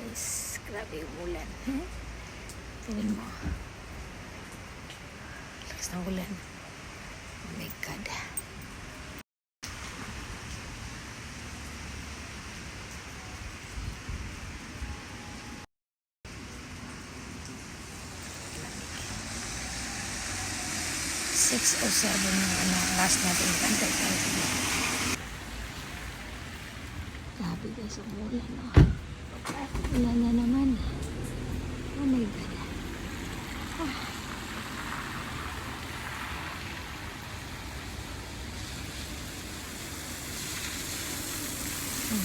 guys. Grabe yung ulan. Tingnan mo. Lakas ng ulan. Oh my God. Six o seven yung last natin. Antay tayo. Grabe guys, ang ulan. Ulan na naman. Oh my God.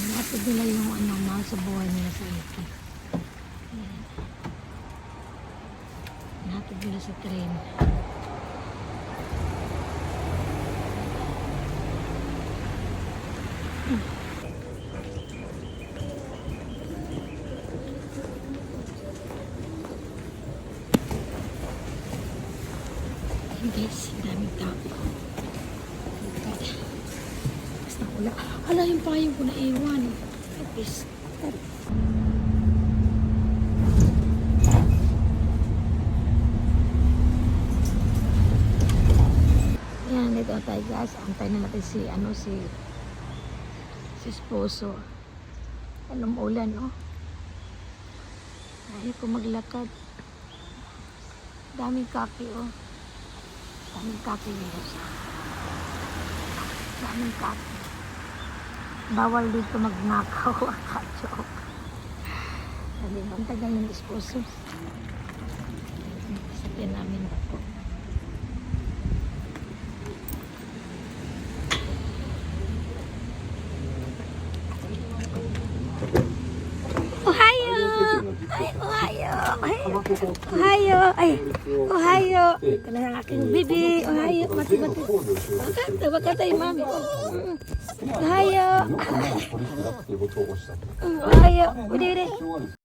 Napag nila yung mga sa buhay nila sa ito. Napag nila sa train. Guys, daming tao. Basta wala. Hala, yung payong ko na iwan. Guys. Yan, ito tayo guys. Antay na natin si esposo. Anong ulan, no? Ayaw ko maglakad. Daming kaki, oh. Daming kaki guys. Daming kaki. Bawal dito magnakaw. Joke. Sabi, bantay na yung esposo. Sakyan namin ako. Ohayo! Ay, ohayo! Ay, ohayo! Ay, ohayo! Ito na ang aking bibi. Ohayo! Mati-mati. Bakit tayo, mami? Ohayo! Ohayo! Udi-udi!